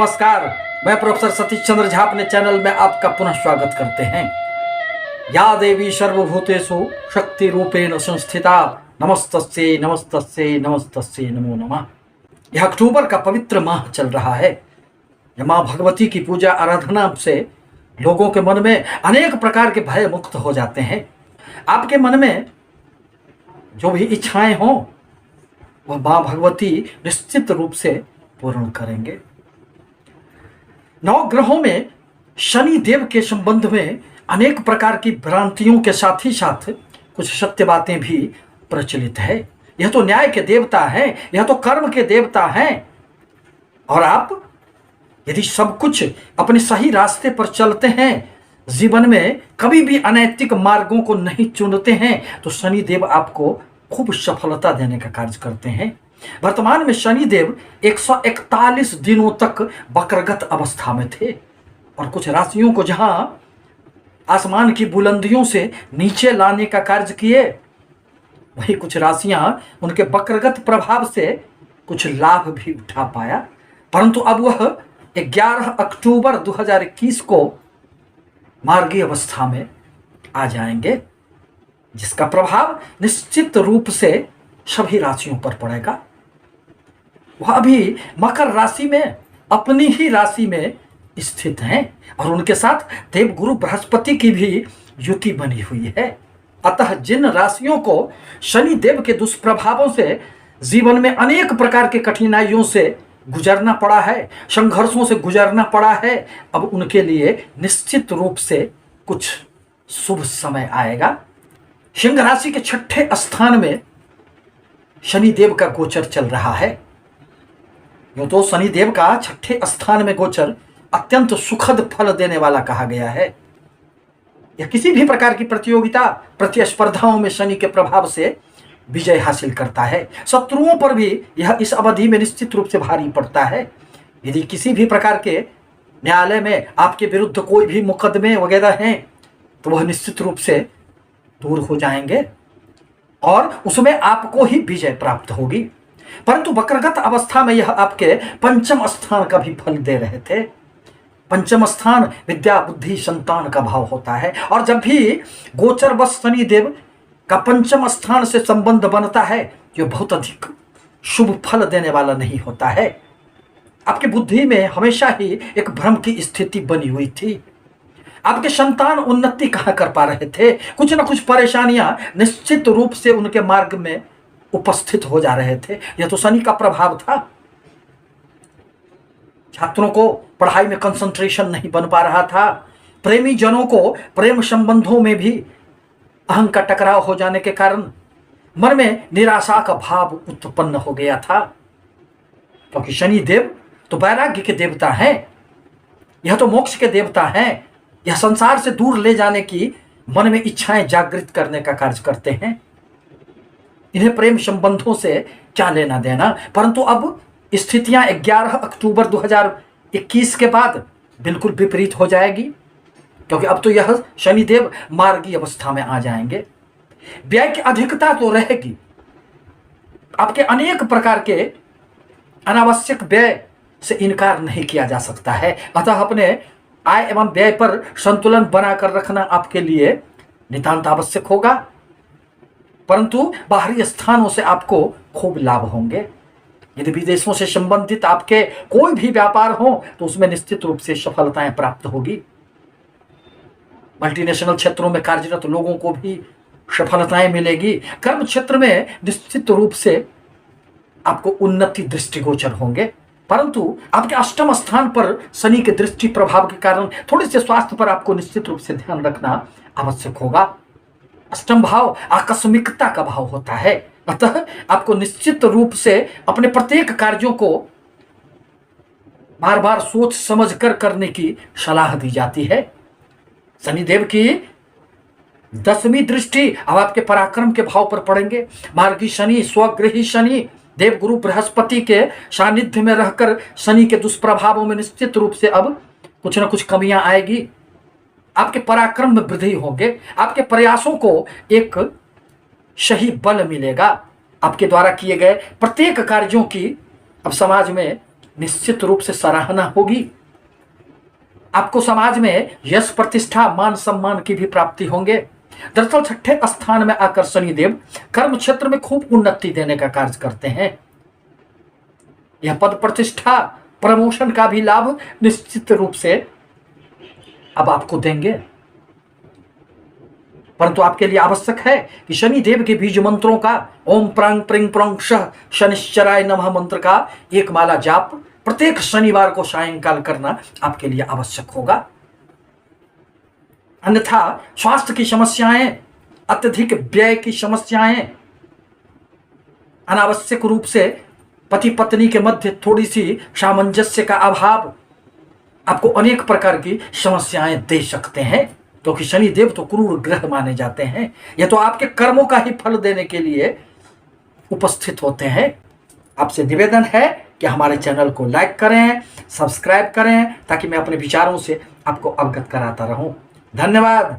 नमस्कार, मैं प्रोफेसर सतीश चंद्र झा अपने चैनल में आपका पुनः स्वागत करते हैं। या देवी सर्वभूतेषु शक्ति रूपेण संस्थिता नमस्तस्यै नमस्तस्यै नमस्तस्यै नमो नमः। यह अक्टूबर का पवित्र माह चल रहा है। यह माँ भगवती की पूजा आराधना से लोगों के मन में अनेक प्रकार के भय मुक्त हो जाते हैं। आपके मन में जो भी इच्छाएं हों वह माँ भगवती निश्चित रूप से पूर्ण करेंगे। नवग्रहों में शनि देव के संबंध में अनेक प्रकार की भ्रांतियों के साथ ही साथ कुछ सत्य बातें भी प्रचलित है। यह तो न्याय के देवता हैं, यह तो कर्म के देवता हैं, और आप यदि सब कुछ अपने सही रास्ते पर चलते हैं, जीवन में कभी भी अनैतिक मार्गों को नहीं चुनते हैं, तो शनि देव आपको खूब सफलता देने का कार्य करते हैं। वर्तमान में शनि देव 141 दिनों तक वक्रगत अवस्था में थे, और कुछ राशियों को जहां आसमान की बुलंदियों से नीचे लाने का कार्य किए, वही कुछ राशियां उनके वक्रगत प्रभाव से कुछ लाभ भी उठा पाया। परंतु अब वह 11 अक्टूबर 2021 को मार्गी अवस्था में आ जाएंगे, जिसका प्रभाव निश्चित रूप से सभी राशियों पर पड़ेगा। वह अभी मकर राशि में अपनी ही राशि में स्थित हैं, और उनके साथ देवगुरु बृहस्पति की भी युति बनी हुई है। अतः जिन राशियों को शनि देव के दुष्प्रभावों से जीवन में अनेक प्रकार के कठिनाइयों से गुजरना पड़ा है, संघर्षों से गुजरना पड़ा है, अब उनके लिए निश्चित रूप से कुछ शुभ समय आएगा। सिंह राशि के 6ठे स्थान में शनि देव का गोचर चल रहा है। यूं तो शनि देव का 6ठे स्थान में गोचर अत्यंत सुखद फल देने वाला कहा गया है। यह किसी भी प्रकार की प्रतियोगिता प्रतिस्पर्धाओं में शनि के प्रभाव से विजय हासिल करता है। शत्रुओं पर भी यह इस अवधि में निश्चित रूप से भारी पड़ता है। यदि किसी भी प्रकार के न्यायालय में आपके विरुद्ध कोई भी मुकदमे वगैरह हैं, तो वह निश्चित रूप से दूर हो जाएंगे और उसमें आपको ही विजय प्राप्त होगी। परंतु वक्रगत अवस्था में यह आपके पंचम स्थान का भी फल दे रहे थे। पंचम स्थान विद्या बुद्धि संतान का भाव होता है, और जब भी गोचर बस शनि देव का पंचम स्थान से संबंध बनता है, जो बहुत अधिक शुभ फल देने वाला नहीं होता है। आपकी बुद्धि में हमेशा ही एक भ्रम की स्थिति बनी हुई थी। आपके संतान उन्नति कहाँ कर पा रहे थे, कुछ न कुछ परेशानियां निश्चित रूप से उनके मार्ग में उपस्थित हो जा रहे थे। यह तो शनि का प्रभाव था। छात्रों को पढ़ाई में कंसंट्रेशन नहीं बन पा रहा था। प्रेमी जनों को प्रेम संबंधों में भी अहं का टकराव हो जाने के कारण मन में निराशा का भाव उत्पन्न हो गया था, क्योंकि शनि देव तो वैराग्य के देवता हैं, यह तो मोक्ष के देवता हैं। यह संसार से दूर ले जाने की मन में इच्छाएं जागृत करने का कार्य करते हैं। इन्हें प्रेम संबंधों से क्या लेना देना। परंतु अब स्थितियां 11 अक्टूबर 2021 के बाद बिल्कुल विपरीत हो जाएगी, क्योंकि अब तो यह शनिदेव मार्गी अवस्था में आ जाएंगे। व्यय की अधिकता तो रहेगी। आपके अनेक प्रकार के अनावश्यक व्यय से इनकार नहीं किया जा सकता है। अतः अपने आय एवं व्यय पर संतुलन बनाकर रखना आपके लिए नितांत आवश्यक होगा। परंतु बाहरी स्थानों से आपको खूब लाभ होंगे। यदि विदेशों से संबंधित आपके कोई भी व्यापार हो, तो उसमें निश्चित रूप से सफलताएं प्राप्त होगी। मल्टीनेशनल क्षेत्रों में कार्यरत लोगों को भी सफलताएं मिलेगी। कर्म क्षेत्र में निश्चित रूप से आपको उन्नति दृष्टिगोचर होंगे। परंतु आपके अष्टम स्थान पर शनि के दृष्टि प्रभाव के कारण थोड़े से स्वास्थ्य पर आपको निश्चित रूप से ध्यान रखना आवश्यक होगा। अष्टम भाव आकस्मिकता का भाव होता है, अतः आपको निश्चित रूप से अपने प्रत्येक कार्यों को बार बार सोच समझ कर करने की सलाह दी जाती है। शनिदेव की 10वीं दृष्टि अब आपके पराक्रम के भाव पर पड़ेंगे। मार्गी शनि, स्वगृही शनि, देवगुरु बृहस्पति के सानिध्य में रहकर शनि के दुष्प्रभावों में निश्चित रूप से अब कुछ न कुछ कमियां आएगी। आपके पराक्रम में वृद्धि होंगे। आपके प्रयासों को एक सही बल मिलेगा। आपके द्वारा किए गए प्रत्येक कार्यों की अब समाज में निश्चित रूप से सराहना होगी। आपको समाज में यश, प्रतिष्ठा, मान सम्मान की भी प्राप्ति होंगे। दरअसल छठे स्थान में आकर शनिदेव कर्म क्षेत्र में खूब उन्नति देने का कार्य करते हैं। यह पद प्रतिष्ठा, प्रमोशन का भी लाभ निश्चित रूप से अब आपको देंगे। परंतु आपके लिए आवश्यक है कि शनि देव के बीज मंत्रों का ओम प्रांग प्रिंग प्रोंग शः शनिश्चराय नमः मंत्र का एक माला जाप प्रत्येक शनिवार को सायंकाल करना आपके लिए आवश्यक होगा। अन्यथा स्वास्थ्य की समस्याएं, अत्यधिक व्यय की समस्याएं, अनावश्यक रूप से पति पत्नी के मध्य थोड़ी सी सामंजस्य का अभाव आपको अनेक प्रकार की समस्याएं दे सकते हैं, क्योंकि शनि देव तो क्रूर ग्रह माने जाते हैं। यह तो आपके कर्मों का ही फल देने के लिए उपस्थित होते हैं। आपसे निवेदन है कि हमारे चैनल को लाइक करें, सब्सक्राइब करें, ताकि मैं अपने विचारों से आपको अवगत कराता रहूं। धन्यवाद।